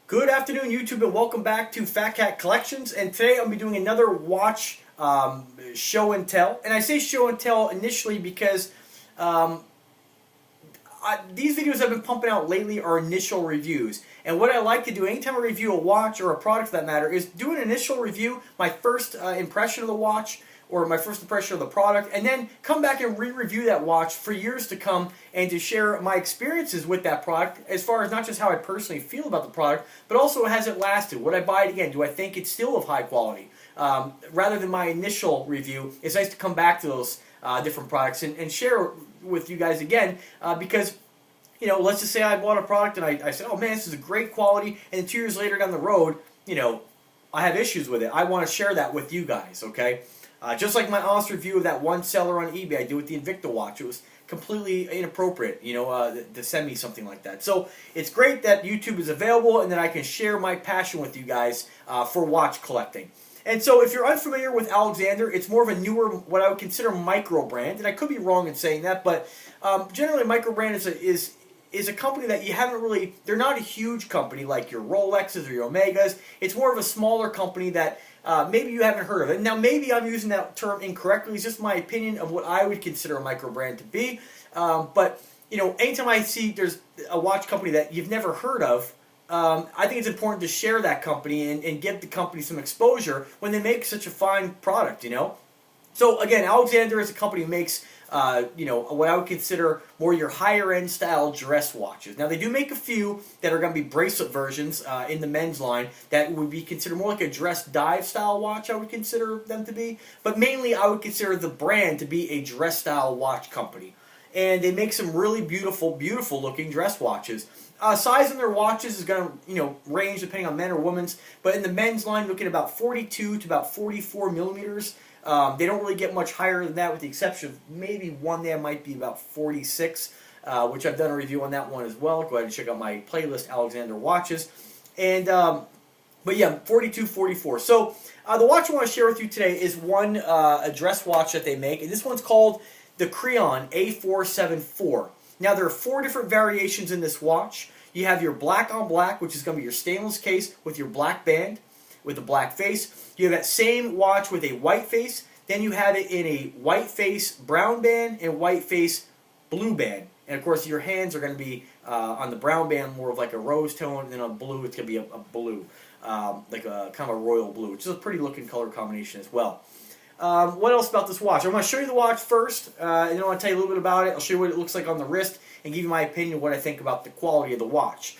Good afternoon, YouTube, and welcome back to Fat Cat Collections. And today I'll be doing another watch show and tell. And I say show and tell initially because these videos I've been pumping out lately are initial reviews. And what I like to do anytime I review a watch or a product for that matter is do an initial review, my first impression of the watch, or my first impression of the product, and then come back and re-review that watch for years to come and to share my experiences with that product as far as not just how I personally feel about the product, but also has it lasted? Would I buy it again? Do I think it's still of high quality? Rather than my initial review, it's nice to come back to those different products and share with you guys again because let's just say I bought a product and I said, oh man, this is a great quality, and then 2 years later down the road, I have issues with it. I want to share that with you guys, okay? Just like my honest review of that one seller on eBay I did with the Invicta watch. It was completely inappropriate, to send me something like that. So it's great that YouTube is available and that I can share my passion with you guys for watch collecting. And so if you're unfamiliar with Alexander, it's more of a newer, what I would consider micro brand. And I could be wrong in saying that, but generally micro brand is a company that you haven't really, they're not a huge company like your Rolexes or your Omegas. It's more of a smaller company that maybe you haven't heard of it. Now, maybe I'm using that term incorrectly. It's just my opinion of what I would consider a micro brand to be. But anytime I see there's a watch company that you've never heard of, I think it's important to share that company and give the company some exposure when they make such a fine product, So again, Alexander is a company who makes what I would consider more your higher end style dress watches. Now they do make a few that are going to be bracelet versions in the men's line that would be considered more like a dress dive style watch. I would consider them to be, but mainly I would consider the brand to be a dress style watch company. And they make some really beautiful, beautiful looking dress watches. Size in their watches is going to range depending on men or women's, but in the men's line, looking at about 42 to about 44 millimeters. They don't really get much higher than that, with the exception of maybe one that might be about 46, which I've done a review on that one as well. Go ahead and check out my playlist, Alexander Watches. And but yeah, 42, 44. So the watch I want to share with you today is one a dress watch that they make, and this one's called the Creon A474. Now there are 4 different variations in this watch. You have your black on black, which is going to be your stainless case with your black band, with a black face. You have that same watch with a white face. Then you have it in a white face brown band and white face blue band. And of course your hands are going to be on the brown band more of like a rose tone, and then on blue it's going to be a blue, like a kind of a royal blue, which is a pretty looking color combination as well. What else about this watch? I'm going to show you the watch first, and then I want to tell you a little bit about it. I'll show you what it looks like on the wrist and give you my opinion of what I think about the quality of the watch.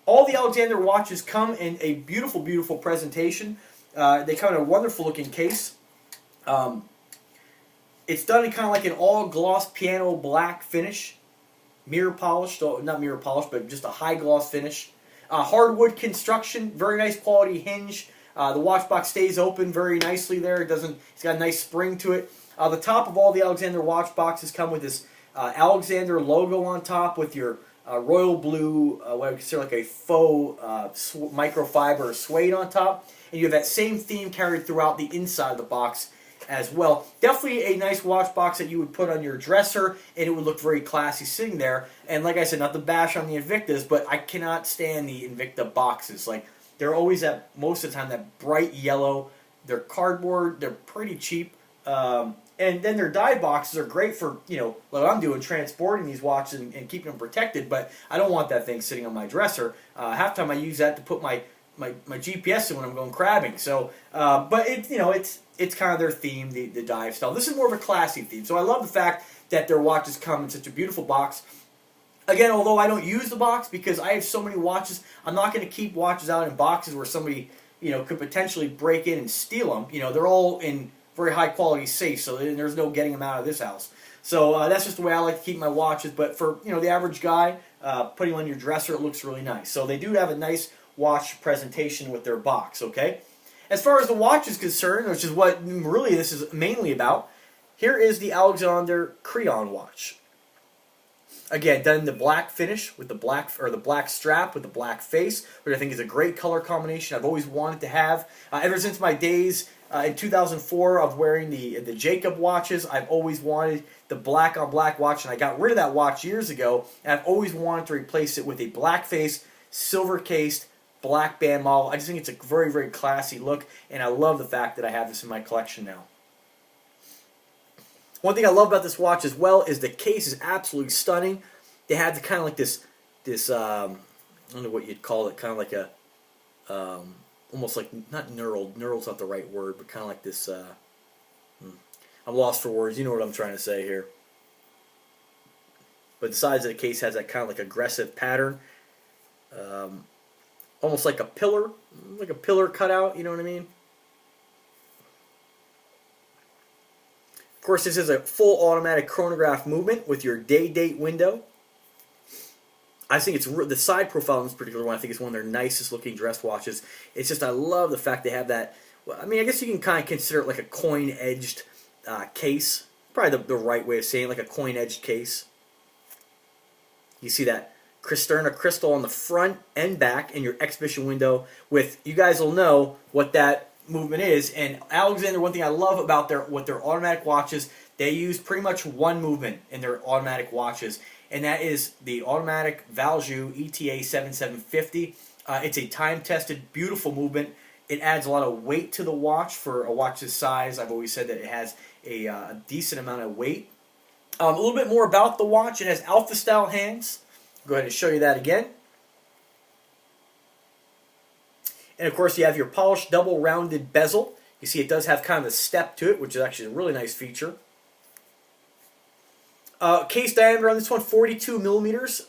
All the Alexander watches come in a beautiful, beautiful presentation. They come in a wonderful looking case. It's done in kind of like an all gloss piano black finish. Mirror polished, not mirror polished, but just a high gloss finish. Hardwood construction, very nice quality hinge. The watch box stays open very nicely there. It's got a nice spring to it. The top of all the Alexander watch boxes come with this Alexander logo on top with your royal blue, what I would consider like a faux microfiber suede on top. And you have that same theme carried throughout the inside of the box as well. Definitely a nice watch box that you would put on your dresser, and it would look very classy sitting there. And like I said, not to bash on the Invictas, but I cannot stand the Invicta boxes. Like, they're always most of the time that bright yellow. They're cardboard. They're pretty cheap. And then their dive boxes are great for, what I'm doing, transporting these watches and keeping them protected. But I don't want that thing sitting on my dresser. Half the time I use that to put my GPS in when I'm going crabbing. So, but it's kind of their theme, the dive style. This is more of a classy theme. So I love the fact that their watches come in such a beautiful box. Again, although I don't use the box because I have so many watches, I'm not going to keep watches out in boxes where somebody, could potentially break in and steal them. They're all in very high quality safes, so there's no getting them out of this house. So that's just the way I like to keep my watches. But for the average guy, putting them on your dresser, it looks really nice. So they do have a nice watch presentation with their box. Okay. As far as the watch is concerned, which is what really this is mainly about, here is the Alexander Creon watch. Again, done in the black finish with the black strap with the black face, which I think is a great color combination. I've always wanted to have ever since my days in 2004 of wearing the Jacob watches. I've always wanted the black on black watch, and I got rid of that watch years ago. And I've always wanted to replace it with a black face, silver cased, black band model. I just think it's a very, very classy look, and I love the fact that I have this in my collection now. One thing I love about this watch as well is the case is absolutely stunning. They have the kind of like this I don't know what you'd call it, kind of like a almost like, not knurled. Knurled's not the right word, but kind of like this. I'm lost for words. You know what I'm trying to say here. But the sides of the case has that kind of like aggressive pattern, almost like a pillar cutout. You know what I mean? Of course, this is a full automatic chronograph movement with your day date window. I think it's the side profile in this particular one. I think it's one of their nicest looking dress watches. It's just, I love the fact they have that. Well, I mean, I guess you can kind of consider it like a coin edged case. Probably the right way of saying it, like a coin edged case. You see that Cristerna crystal on the front and back in your exhibition window. With, you guys will know what that movement is. And Alexander, one thing I love about their automatic watches, they use pretty much one movement in their automatic watches, and that is the automatic Valjouxe ETA 7750. It's a time-tested, beautiful movement. It adds a lot of weight to the watch for a watch this size. I've always said that it has a decent amount of weight. A little bit more about the watch. It has Alpha-style hands. Go ahead and show you that again. And of course, you have your polished double-rounded bezel. You see it does have kind of a step to it, which is actually a really nice feature. Case diameter on this one, 42 millimeters.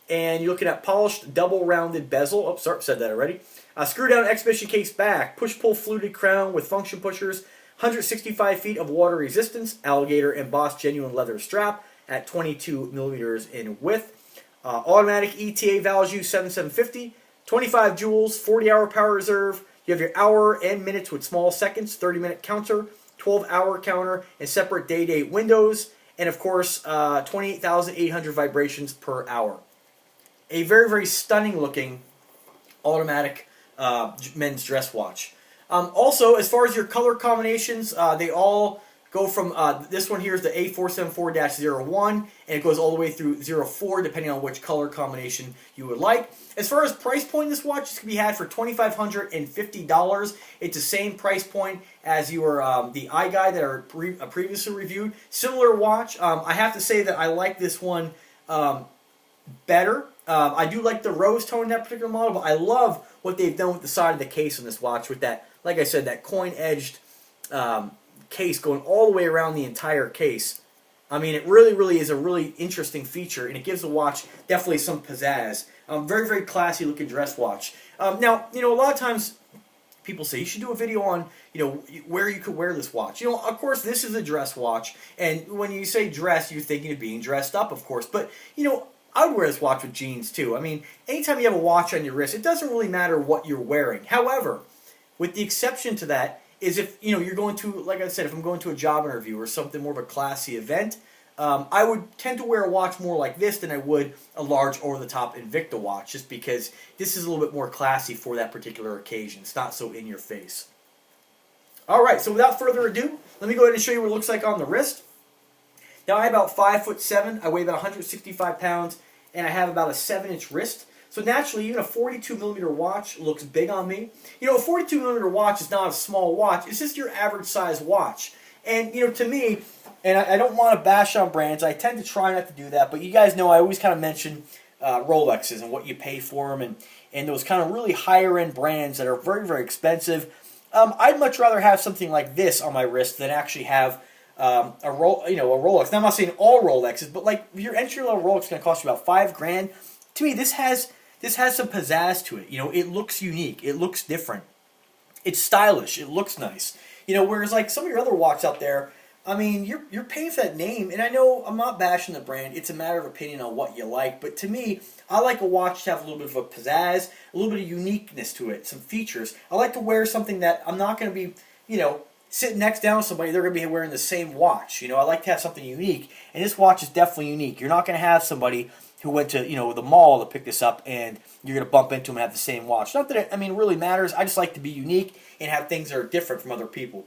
And you're looking at polished double-rounded bezel. Oh, sorry, said that already. Screw-down exhibition case back. Push-pull fluted crown with function pushers. 165 feet of water resistance. Alligator embossed genuine leather strap at 22 millimeters in width. Automatic ETA Valjouxe 7750. 25 joules, 40-hour power reserve. You have your hour and minutes with small seconds, 30-minute counter, 12-hour counter, and separate day-date windows. And of course, 28,800 vibrations per hour. A very, very stunning looking automatic men's dress watch. Also, as far as your color combinations, they all go from, this one here is the A474-01, and it goes all the way through 04, depending on which color combination you would like. As far as price point, this watch is going to be had for $2,550. It's the same price point as your the iGuide that are previously reviewed. Similar watch. I have to say that I like this one better. I do like the rose tone in that particular model, but I love what they've done with the side of the case on this watch with that, like I said, that coin-edged case going all the way around the entire case. I mean, it really, really is a really interesting feature, and it gives the watch definitely some pizzazz. Very, very classy looking dress watch. Now, you know, a lot of times people say you should do a video on, you know, where you could wear this watch. You know, of course, this is a dress watch, and when you say dress, you're thinking of being dressed up, of course. But, you know, I would wear this watch with jeans, too. I mean, anytime you have a watch on your wrist, it doesn't really matter what you're wearing. However, with the exception to that, is if, you know, you're going to, like I said, if I'm going to a job interview or something more of a classy event, I would tend to wear a watch more like this than I would a large over-the-top Invicta watch, just because this is a little bit more classy for that particular occasion. It's not so in your face. Alright, so without further ado, let me go ahead and show you what it looks like on the wrist. Now, I'm about 5'7", I weigh about 165 pounds, and I have about a 7-inch wrist. So naturally, even a 42mm watch looks big on me. You know, a 42mm watch is not a small watch. It's just your average size watch. And, you know, to me, and I don't want to bash on brands. I tend to try not to do that. But you guys know I always kind of mention Rolexes and what you pay for them. And those kind of really higher-end brands that are very, very expensive. I'd much rather have something like this on my wrist than actually have a Rolex. Now, I'm not saying all Rolexes, but like your entry-level Rolex is going to cost you about $5,000. To me, this has some pizzazz to it. You know, it looks unique. It looks different. It's stylish. It looks nice. You know, whereas like some of your other watches out there, I mean, you're paying for that name. And I know I'm not bashing the brand. It's a matter of opinion on what you like. But to me, I like a watch to have a little bit of a pizzazz, a little bit of uniqueness to it, some features. I like to wear something that I'm not going to be, you know, sitting next down to somebody, they're going to be wearing the same watch. You know, I like to have something unique. And this watch is definitely unique. You're not going to have somebody who went to, you know, the mall to pick this up and you're going to bump into them and have the same watch. Not that it, I mean, really matters. I just like to be unique and have things that are different from other people.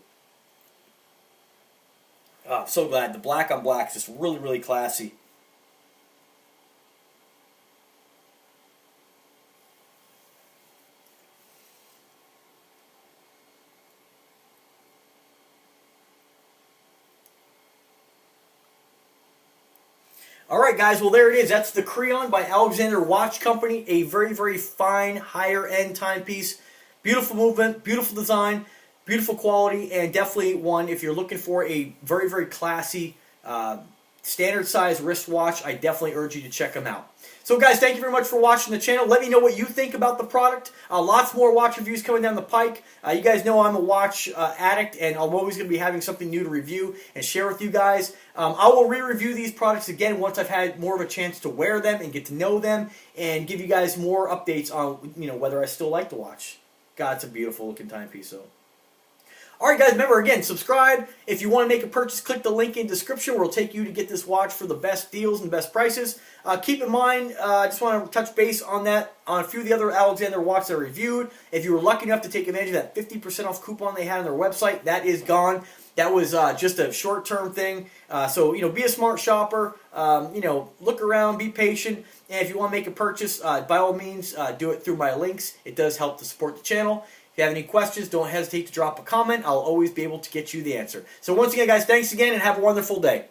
Oh, so glad. The black on black is just really, really classy. Alright guys, well there it is. That's the Creon by Alexander Watch Company. A very, very fine, higher end timepiece. Beautiful movement, beautiful design, beautiful quality, and definitely one if you're looking for a very, very classy, standard size wristwatch. I definitely urge you to check them out. So guys, thank you very much for watching the channel. Let me know what you think about the product. Lots more watch reviews coming down the pike. You guys know I'm a watch addict, and I'm always going to be having something new to review and share with you guys. I will re-review these products again once I've had more of a chance to wear them and get to know them, and give you guys more updates on whether I still like the watch. God, it's a beautiful looking timepiece. So. Alright guys, remember again, subscribe. If you want to make a purchase, click the link in the description where it'll take you to get this watch for the best deals and best prices. Keep in mind, I just want to touch base on that, on a few of the other Alexander watches I reviewed. If you were lucky enough to take advantage of that 50% off coupon they had on their website, that is gone. That was just a short-term thing. So, be a smart shopper. Look around, be patient. And if you want to make a purchase, by all means, do it through my links. It does help to support the channel. If you have any questions, don't hesitate to drop a comment. I'll always be able to get you the answer. So once again, guys, thanks again and have a wonderful day.